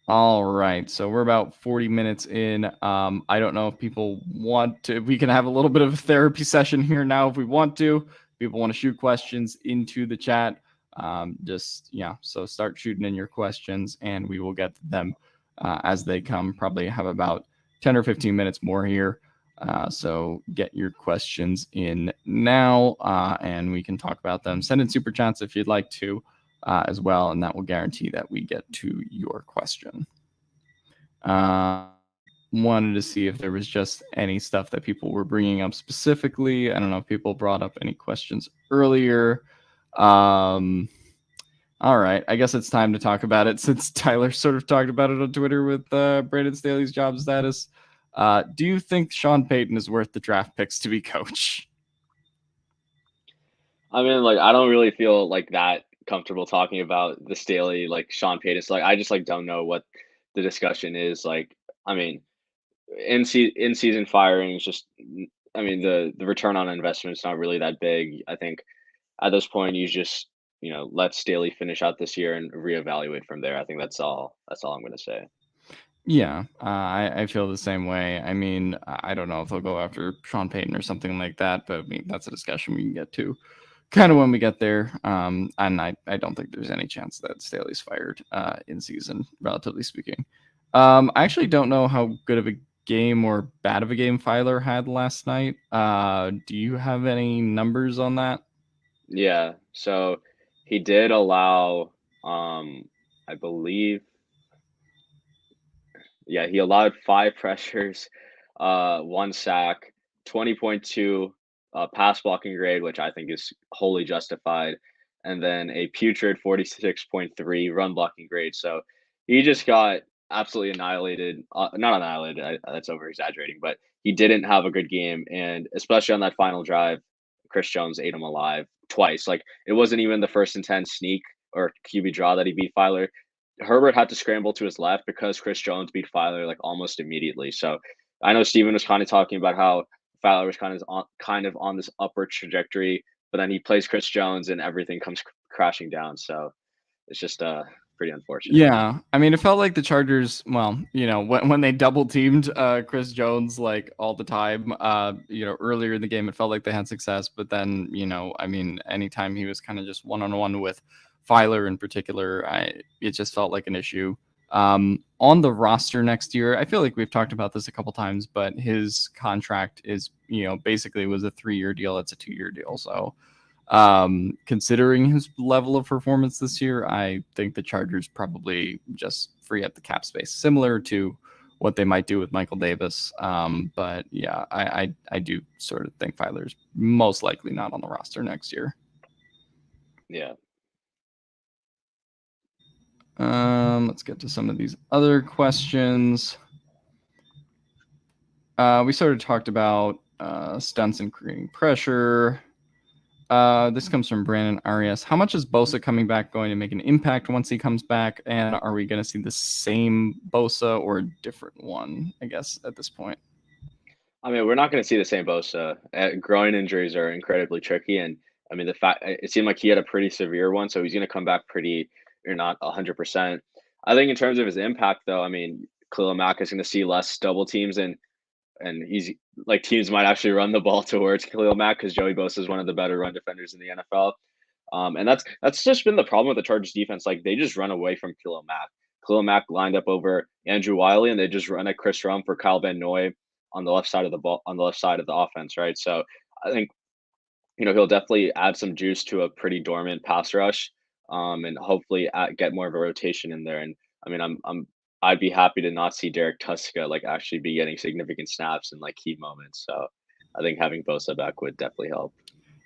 All right, so we're about 40 minutes in. I don't know if people want to. We can have a little bit of a therapy session here now if we want to. People want to shoot questions into the chat. Just yeah, so start shooting in your questions, and we will get to them as they come. Probably have about 10 or 15 minutes more here. So get your questions in now, and we can talk about them. Send in super chats if you'd like to as well, and that will guarantee that we get to your question. Uh, Wanted to see if there was just any stuff that people were bringing up specifically. I don't know if people brought up any questions earlier. Um, all right, I guess it's time to talk about it since Tyler sort of talked about it on Twitter with Brandon Staley's job status. Do you think Sean Payton is worth the draft picks to be coach? I mean, like, I don't really feel like that comfortable talking about the Staley, like Sean Payton. So, like, I just like don't know what the discussion is. Like, I mean, in season firing is just I mean, the return on investment is not really that big. I think at this point, you just, let Staley finish out this year and reevaluate from there. I think that's all I'm gonna say. Yeah, I feel the same way. I mean, I don't know if they'll go after Sean Payton or something like that, but I mean, that's a discussion we can get to kind of when we get there. And I don't think there's any chance that Staley's fired in season, relatively speaking. I actually don't know how good of a game or bad of a game Filer had last night. Do you have any numbers on that? Yeah. So he did allow, I believe, yeah, he allowed 5 pressures, 1 sack, 20.2 pass blocking grade, which I think is wholly justified, and then a putrid 46.3 run blocking grade. So he just got absolutely annihilated. Not annihilated, that's over exaggerating, but he didn't have a good game. And especially on that final drive, Chris Jones ate him alive twice. Like, it wasn't even the first and 10 sneak or QB draw that he beat Filer. Herbert had to scramble to his left because Chris Jones beat Filer like almost immediately. So I know Steven was kind of talking about how Filer was kind of on this upward trajectory, but then he plays Chris Jones and everything comes crashing down. So it's just pretty unfortunate. Yeah, I mean, it felt like the Chargers. Well, when they double teamed Chris Jones like all the time, earlier in the game, it felt like they had success. But then, I mean, anytime he was kind of just one on one with Filer in particular, it just felt like an issue. On the roster next year, I feel like we've talked about this a couple times, but his contract is, basically was a 3-year deal. It's a 2-year deal, so. Considering his level of performance this year, I think the Chargers probably just free up the cap space, similar to what they might do with Michael Davis. But yeah, I do sort of think Filer's most likely not on the roster next year. Yeah. Let's get to some of these other questions. We sort of talked about stunts and creating pressure. This comes from Brandon Arias. How much is Bosa coming back going to make an impact once he comes back? And are we going to see the same Bosa or a different one, I guess, at this point? I mean, we're not going to see the same Bosa. Groin injuries are incredibly tricky, and I mean, the fact it seemed like he had a pretty severe one, so he's going to come back pretty, or not 100%. I think in terms of his impact, though, I mean, Khalil Mack is going to see less double teams, and he's like teams might actually run the ball towards Khalil Mack because Joey Bosa is one of the better run defenders in the NFL. And that's just been the problem with the Chargers defense. Like, they just run away from Khalil Mack. Khalil Mack lined up over Andrew Wiley, and they just run at Chris Rum for Kyle Van Noy on the left side of the ball, on the left side of the offense, right? So I think he'll definitely add some juice to a pretty dormant pass rush, and hopefully get more of a rotation in there. And I mean, I'd be happy to not see Derek Tuska like actually be getting significant snaps in like key moments. So I think having Bosa back would definitely help.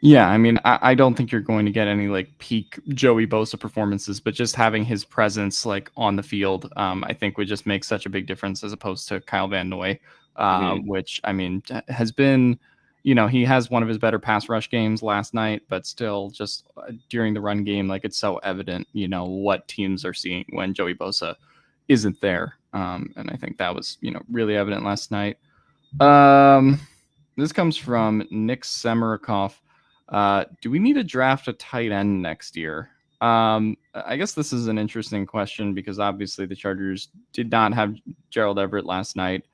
Yeah, I mean, I don't think you're going to get any like peak Joey Bosa performances, but just having his presence like on the field, I think would just make such a big difference as opposed to Kyle Van Noy, Hmm. which I mean has been, he has one of his better pass rush games last night, but still just during the run game, like it's so evident, what teams are seeing when Joey Bosa isn't there, and I think that was really evident last night. This comes from Nick Semerikoff. Do we need to draft a tight end next year? I guess this is an interesting question because obviously the Chargers did not have Gerald Everett last night,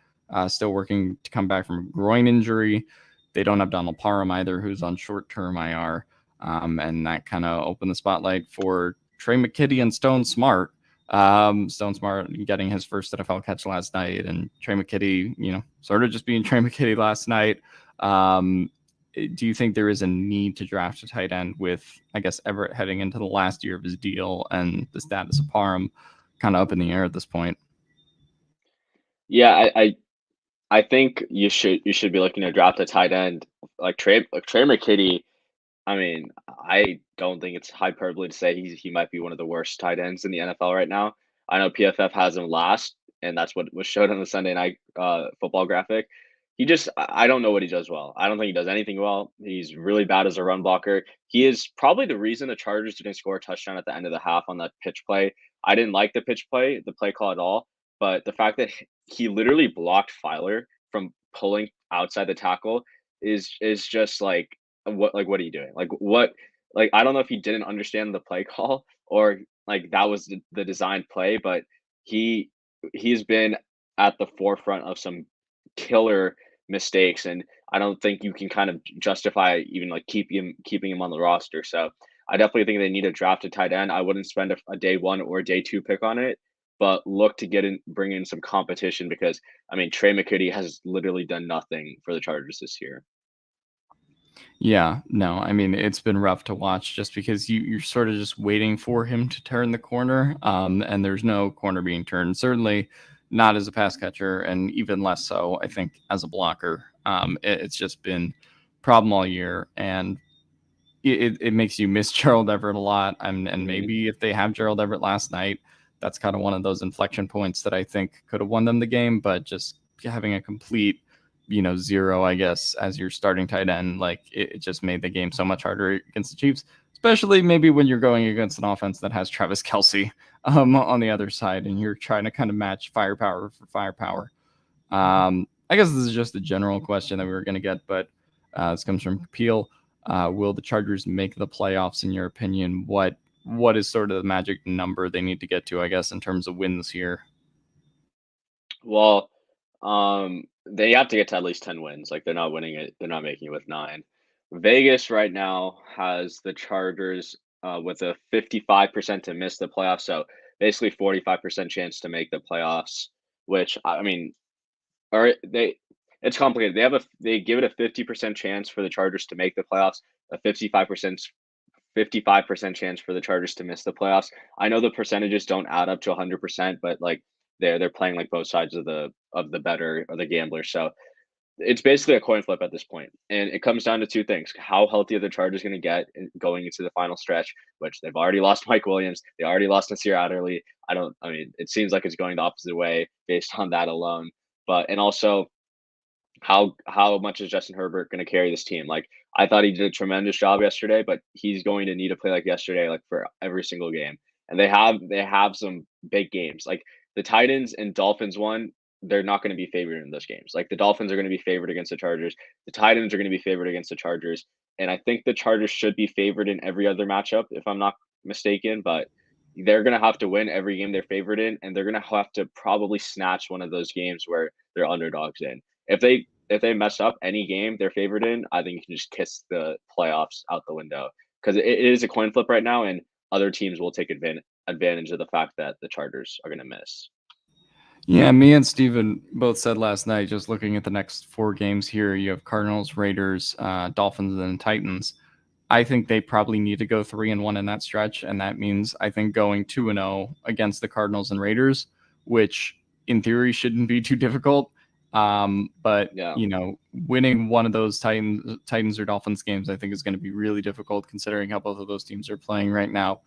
still working to come back from a groin injury. They don't have Donald Parham either, who's on short-term IR, and that kind of opened the spotlight for Trey McKitty and Stone Smart. Stone Smart getting his first NFL catch last night, and Trey McKitty, sort of just being Trey McKitty last night. Do you think there is a need to draft a tight end with, I guess, Everett heading into the last year of his deal and the status of Parham kind of up in the air at this point? Yeah, I think you should be looking to draft a tight end like Trey McKitty. I mean, I don't think it's hyperbole to say he might be one of the worst tight ends in the NFL right now. I know PFF has him last, and that's what was showed on the Sunday night football graphic. I don't know what he does well. I don't think he does anything well. He's really bad as a run blocker. He is probably the reason the Chargers didn't score a touchdown at the end of the half on that pitch play. I didn't like the play call at all, but the fact that he literally blocked Filer from pulling outside the tackle, is just what are you doing? Like I don't know if he didn't understand the play call or like that was the designed play, but he he's been at the forefront of some killer mistakes, and I don't think you can kind of justify even like keeping him on the roster. So I definitely think they need to draft a tight end. I wouldn't spend a day one or day two pick on it, but look to bring in some competition because I mean Trey McKitty has literally done nothing for the Chargers this year. Yeah, no, I mean it's been rough to watch just because you're sort of just waiting for him to turn the corner, and there's no corner being turned. Certainly not as a pass catcher, and even less so, I think, as a blocker. It's just been problem all year, and it makes you miss Gerald Everett a lot. And Mhm. maybe if they have Gerald Everett last night, that's kind of one of those inflection points that I think could have won them the game. But just having a complete, zero, I guess, as your starting tight end, like it just made the game so much harder against the Chiefs, especially maybe when you're going against an offense that has Travis Kelce on the other side, and you're trying to kind of match firepower for firepower. I guess this is just a general question that we were going to get, but this comes from Peel. Will the Chargers make the playoffs in your opinion? What is sort of the magic number they need to get to, I guess, in terms of wins here? Well, they have to get to at least 10 wins. Like they're not winning it. They're not making it with 9. Vegas right now has the Chargers with a 55% to miss the playoffs. So basically 45% chance to make the playoffs, which I mean, or it's complicated. They give it a 50% chance for the Chargers to make the playoffs, a 55% chance for the Chargers to miss the playoffs. I know the percentages don't add up to 100%, but like they're playing like both sides of the better or the gambler. So it's basically a coin flip at this point, and it comes down to two things: how healthy are the Chargers going to get going into the final stretch, which they've already lost Mike Williams, they already lost Nasir Adderley. I mean, it seems like it's going the opposite way based on that alone. But and also how much is Justin Herbert going to carry this team? Like I thought he did a tremendous job yesterday, but he's going to need to play like yesterday, like for every single game. And they have some big games. Like the Titans and Dolphins one, they're not going to be favored in those games. Like the Dolphins are going to be favored against the Chargers. The Titans are going to be favored against the Chargers. And I think the Chargers should be favored in every other matchup, if I'm not mistaken. But they're going to have to win every game they're favored in, and they're going to have to probably snatch one of those games where they're underdogs in. If they mess up any game they're favored in, I think you can just kiss the playoffs out the window because it is a coin flip right now, and other teams will take advantage of the fact that the Chargers are going to miss. Yeah, me and Steven both said last night, just looking at the next 4 games here, you have Cardinals, Raiders, Dolphins, and then Titans. I think they probably need to go 3-1 in that stretch, and that means I think going 2-0 against the Cardinals and Raiders, which in theory shouldn't be too difficult. But Yeah. winning one of those Titans or Dolphins games, I think is going to be really difficult considering how both of those teams are playing right now.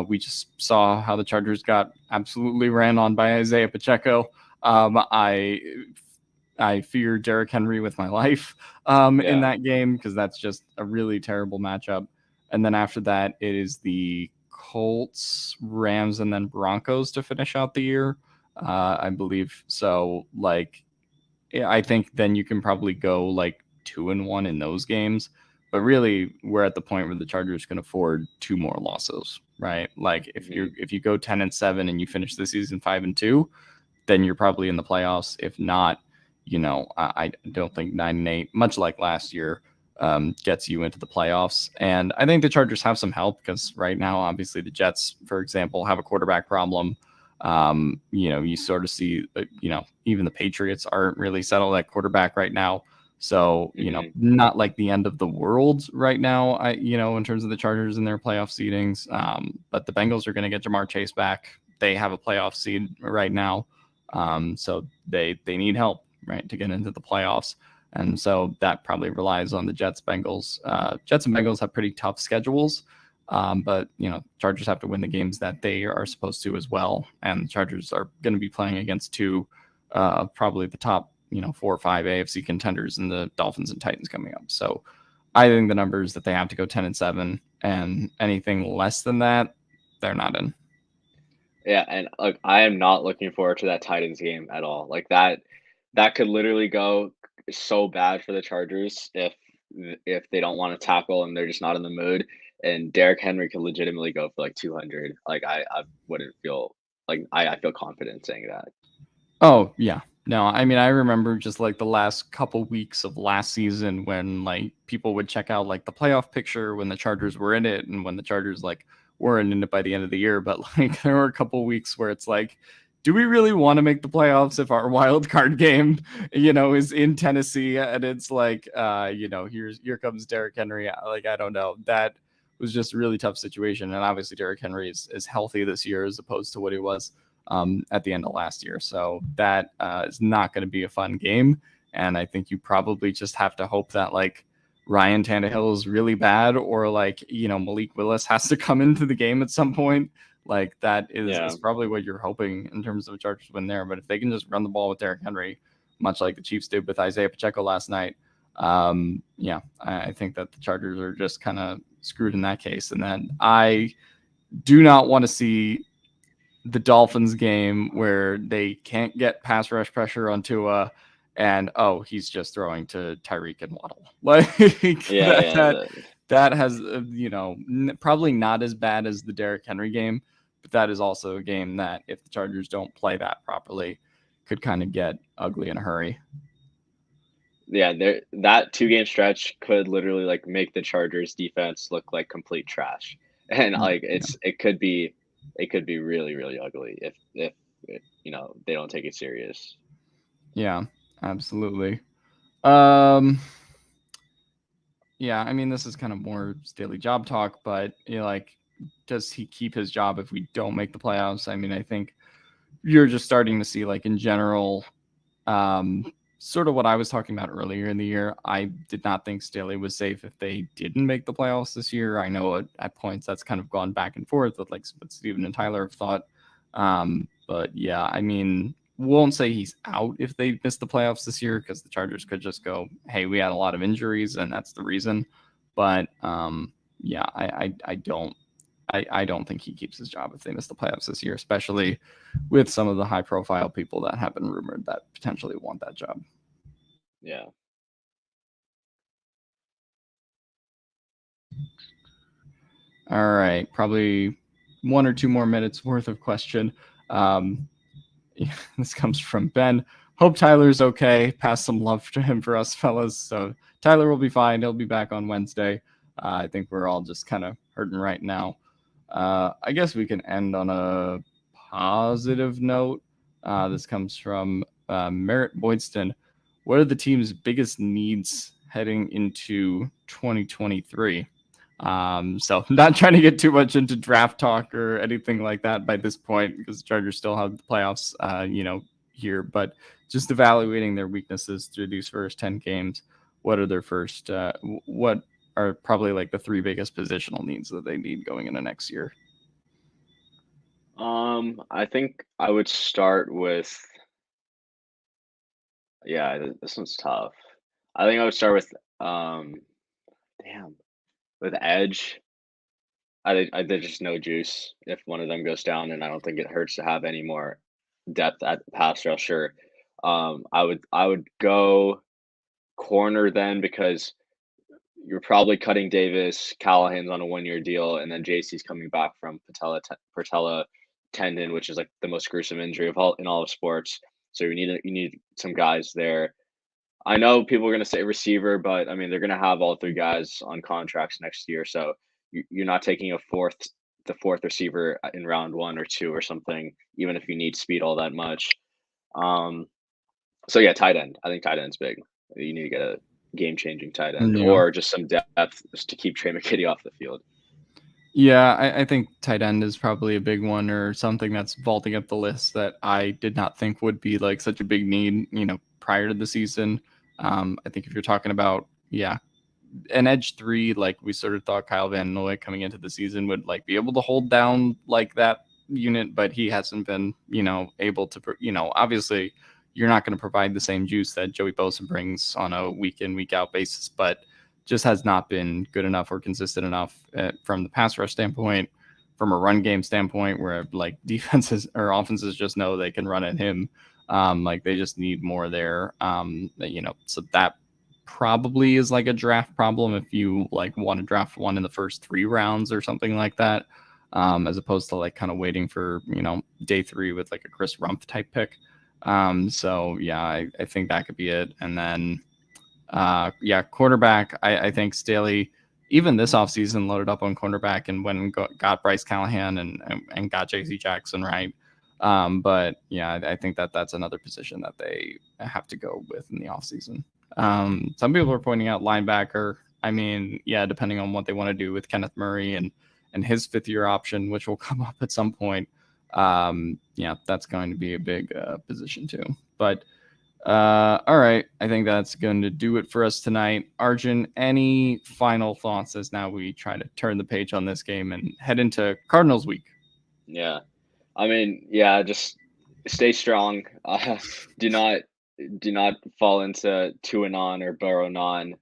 We just saw how the Chargers got absolutely ran on by Isaiah Pacheco. I fear Derrick Henry with my life in Yeah. that game because that's just a really terrible matchup. And then after that, it is the Colts, Rams, and then Broncos to finish out the year, I believe. So, like, yeah, I think then you can probably go like 2-1 in those games. But really, we're at the point where the Chargers can afford 2 more losses, right? Like Hmm. if you go 10-7 and you finish the season 5-2, then you're probably in the playoffs. If not, I don't think 9-8, much like last year, gets you into the playoffs. And I think the Chargers have some help because right now, obviously, the Jets, for example, have a quarterback problem. You sort of see, even the Patriots aren't really settled at quarterback right now. So, Hmm. not like the end of the world right now, in terms of the Chargers and their playoff seedings. But the Bengals are going to get Jamar Chase back. They have a playoff seed right now. So they need help, right, to get into the playoffs. And so that probably relies on the Jets, Bengals. Jets and Bengals have pretty tough schedules. But Chargers have to win the games that they are supposed to as well. And the Chargers are going to be playing against two, probably the top, 4 or 5 AFC contenders in the Dolphins and Titans coming up. So I think the numbers that they have to go 10-7, and anything less than that, they're not in. Yeah, and like I am not looking forward to that Titans game at all. Like that could literally go so bad for the Chargers if they don't want to tackle and they're just not in the mood. And Derrick Henry could legitimately go for like 200. Like I wouldn't feel like I feel confident saying that. Oh, yeah. No, I mean, I remember just like the last couple weeks of last season when like people would check out like the playoff picture when the Chargers were in it and when the Chargers like weren't in it by the end of the year. But like there were a couple weeks where it's like, do we really want to make the playoffs if our wild card game, is in Tennessee and it's like, here comes Derrick Henry. Like, I don't know. That was just a really tough situation. And obviously Derrick Henry is healthy this year as opposed to what he was at the end of last year. So that is not going to be a fun game. And I think you probably just have to hope that like Ryan Tannehill is really bad or like, Malik Willis has to come into the game at some point. Like that is probably what you're hoping in terms of a Chargers win there. But if they can just run the ball with Derrick Henry, much like the Chiefs did with Isaiah Pacheco last night, I think that the Chargers are just kind of screwed in that case. And then I do not want to see the Dolphins game where they can't get pass rush pressure on Tua and he's just throwing to Tyreek and Waddle. Like that has probably not as bad as the Derrick Henry game, but that is also a game that if the Chargers don't play that properly could kind of get ugly in a hurry. Yeah, that 2-game stretch could literally like make the Chargers defense look like complete trash. And like it could be really, really ugly if they don't take it serious. Yeah, absolutely. Yeah, I mean, this is kind of more Staley job talk, but does he keep his job if we don't make the playoffs? I mean, I think you're just starting to see like in general, sort of what I was talking about earlier in the year. I did not think Staley was safe if they didn't make the playoffs this year. I know at points that's kind of gone back and forth with like what Steven and Tyler have thought. But yeah, I mean, won't say he's out if they miss the playoffs this year because the Chargers could just go, hey, we had a lot of injuries and that's the reason. But yeah, I don't think he keeps his job if they miss the playoffs this year, especially with some of the high profile people that have been rumored that potentially want that job. Yeah. All right. Probably 1 or 2 more minutes worth of question. This comes from Ben. Hope Tyler's okay. Pass some love to him for us fellas. So Tyler will be fine. He'll be back on Wednesday. I think we're all just kind of hurting right now. I guess we can end on a positive note. This comes from Merritt Boydston. What are the team's biggest needs heading into 2023? So not trying to get too much into draft talk or anything like that by this point because the Chargers still have the playoffs, here, but just evaluating their weaknesses through these first 10 games. What are their first, what are probably like the 3 biggest positional needs that they need going into next year? I think I would start with, this one's tough. I think I would start with, with edge. There's just no juice if one of them goes down, and I don't think it hurts to have any more depth at the pass rusher. I would go corner then because you're probably cutting Davis. Callahan's on a 1-year deal, and then JC's coming back from patella tendon, which is like the most gruesome injury of all of sports. So you need some guys there. I know people are going to say receiver, but I mean they're going to have all 3 guys on contracts next year, so you're not taking the fourth receiver in round 1 or 2 or something, even if you need speed all that much. So yeah, tight end. I think tight end's big. You need to get a game-changing tight end or just some depth just to keep Trey McKitty off the field. Yeah, I think tight end is probably a big one or something that's vaulting up the list that I did not think would be like such a big need, prior to the season. I think if you're talking about, an edge 3, like we sort of thought Kyle Van Noy coming into the season would like be able to hold down like that unit, but he hasn't been, able to, obviously you're not going to provide the same juice that Joey Bosa brings on a week in, week out basis, but just has not been good enough or consistent enough from the pass rush standpoint, from a run game standpoint, where like defenses or offenses just know they can run at him. Like they just need more there. So that probably is like a draft problem if you like want to draft one in the first 3 rounds or something like that, as opposed to like kind of waiting for day 3 with like a Chris Rumpf type pick. So yeah, I think that could be it. And then quarterback, I think Staley even this offseason loaded up on cornerback and went and got Bryce Callahan and got JC Jackson, right? But yeah, I think that's another position that they have to go with in the offseason. Some people are pointing out linebacker. I mean, yeah, depending on what they want to do with Kenneth Murray and his 5th-year option, which will come up at some point. That's going to be a big position too. But all right, I think that's going to do it for us tonight. Arjun, any final thoughts as now we try to turn the page on this game and head into Cardinals week? Yeah, I mean, just stay strong. Do not fall into 2-on or burrow-on.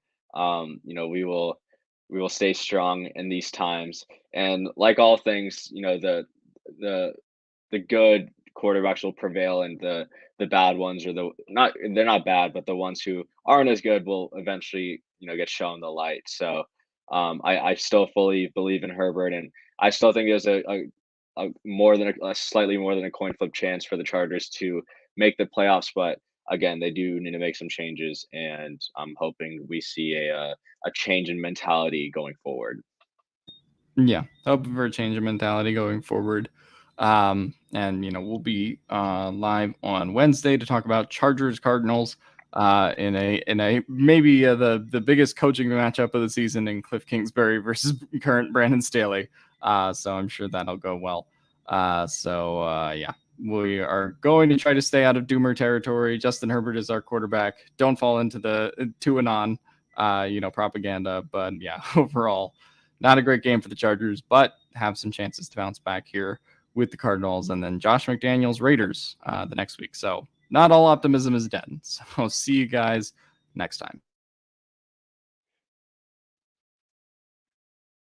We will stay in in these times. And like all things, the good quarterbacks will prevail, and the bad ones, or they're not bad, but the ones who aren't as good will eventually get shown the light. So I still fully believe in Herbert, and I still think there's a more than a slightly more than a coin flip chance for the Chargers to make the playoffs. But again, they do need to make some changes, and I'm hoping we see a change in mentality going forward. Yeah, hoping for a change in mentality going forward. And we'll be live on Wednesday to talk about Chargers Cardinals in a maybe the biggest coaching matchup of the season in Cliff Kingsbury versus current Brandon Staley. So I'm sure that'll go well. We are going to try to stay out of doomer territory. Justin Herbert is our quarterback. Don't fall into the 2-on propaganda. But yeah, overall, not a great game for the Chargers, but have some chances to bounce back here with the Cardinals, and then Josh McDaniels Raiders the next week. So not all optimism is dead. So see you guys next time.